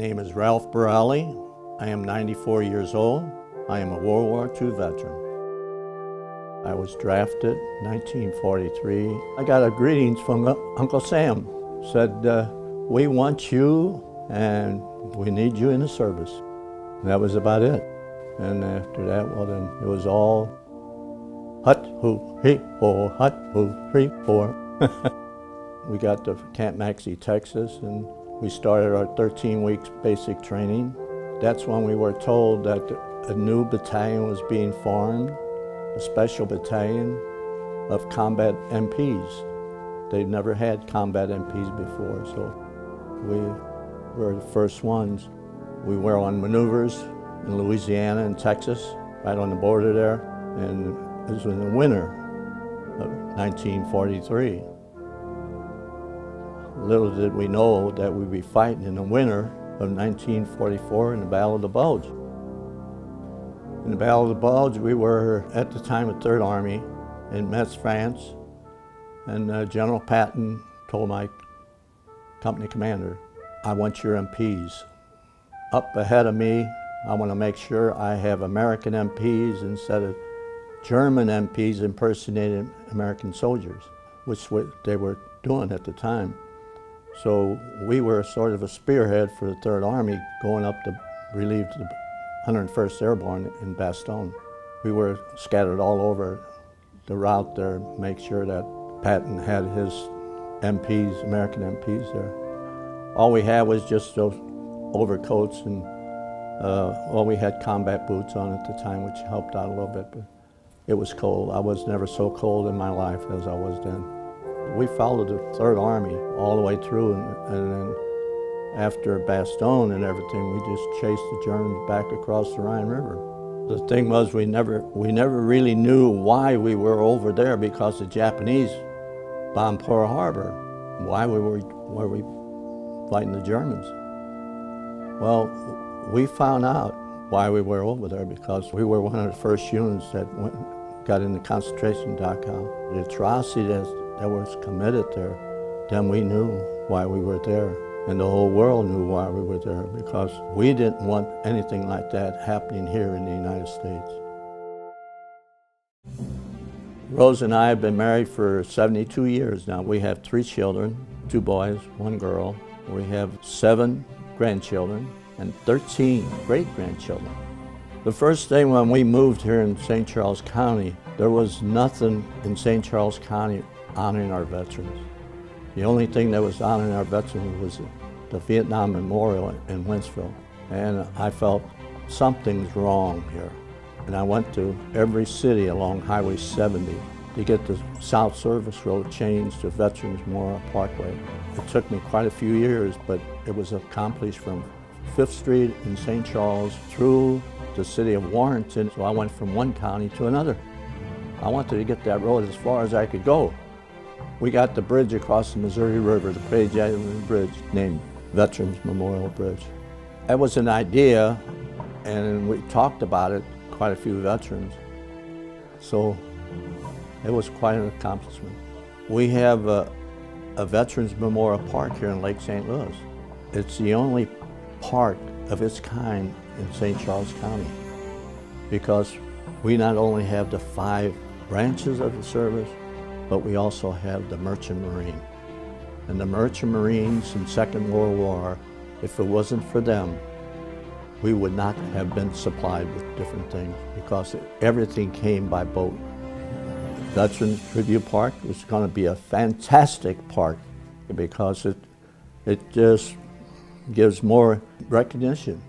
name is Ralph Barrale. I am 94 years old. I am a World War II veteran. I was drafted 1943. I got a greetings from Uncle Sam. Said, we want you and we need you in the service. And that was about it. And after that, well then, it was all hut, hoo, he, ho, hut, hoo, three, four. We got to Camp Maxey, Texas, and we started our 13 weeks basic training. That's when we were told that a new battalion was being formed, a special battalion of combat MPs. They'd never had combat MPs before, so we were the first ones. We were on maneuvers in Louisiana and Texas, right on the border there, and it was in the winter of 1943. Little did we know that we'd be fighting in the winter of 1944 in the Battle of the Bulge. In the Battle of the Bulge, we were at the time of Third Army in Metz, France, and General Patton told my company commander, I want your MPs. Up ahead of me, I want to make sure I have American MPs instead of German MPs impersonating American soldiers, which they were doing at the time. So we were sort of a spearhead for the Third Army going up to relieve the 101st Airborne in Bastogne. We were scattered all over the route there, make sure that Patton had his MPs, American MPs there. All we had was just those overcoats and we had combat boots on at the time, which helped out a little bit, but it was cold. I was never so cold in my life as I was then. We followed the Third Army all the way through, and then after Bastogne and everything, we just chased the Germans back across the Rhine River. The thing was, we never really knew why we were over there, because the Japanese bombed Pearl Harbor. Why were we fighting the Germans? Well, we found out why we were over there, because we were one of the first units that got in the concentration dachau. The atrocity that was committed there, then we knew why we were there. And the whole world knew why we were there, because we didn't want anything like that happening here in the United States. Rose and I have been married for 72 years now. We have 3 children, 2 boys, 1 girl. We have 7 grandchildren and 13 great-grandchildren. The first thing when we moved here in St. Charles County, there was nothing in St. Charles County honoring our veterans. The only thing that was honoring our veterans was the Vietnam Memorial in Wentzville. And I felt something's wrong here. And I went to every city along Highway 70 to get the South Service Road changed to Veterans Memorial Parkway. It took me quite a few years, but it was accomplished from 5th Street in St. Charles through the city of Warrenton. So I went from one county to another. I wanted to get that road as far as I could go. We got the bridge across the Missouri River, the Page Island Bridge, named Veterans Memorial Bridge. That was an idea, and we talked about it, quite a few veterans. So it was quite an accomplishment. We have a Veterans Memorial Park here in Lake St. Louis. It's the only park of its kind in St. Charles County, because we not only have the 5 branches of the service, but we also have the Merchant Marine. And the Merchant Marines in Second World War, if it wasn't for them, we would not have been supplied with different things, because everything came by boat. Veterans Tribute Park is going to be a fantastic park, because it just gives more recognition.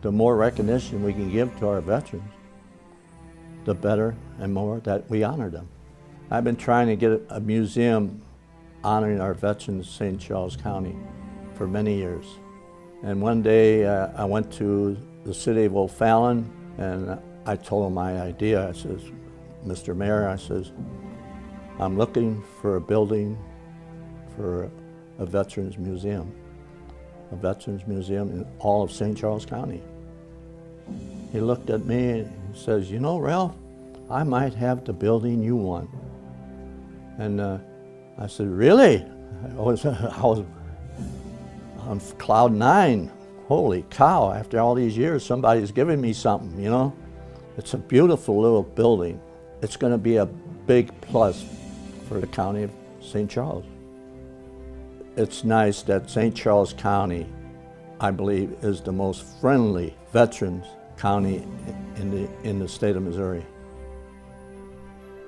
The more recognition we can give to our veterans, the better and more that we honor them. I've been trying to get a museum honoring our veterans in St. Charles County for many years. And one day I went to the city of O'Fallon, and I told him my idea. I says, Mr. Mayor, I says, I'm looking for a building for a veterans museum in all of St. Charles County. He looked at me and says, you know, Ralph, I might have the building you want. And I said, really? I was on cloud 9. holy cow, after all these years, somebody's giving me something, you know? It's a beautiful little building. It's going to be a big plus for the county of St. Charles. It's nice that St. Charles County, I believe, is the most friendly veterans county in the state of Missouri.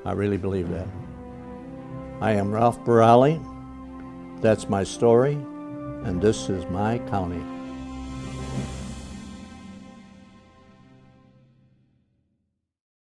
I really believe that. I am Ralph Barrale. That's my story, and this is my county.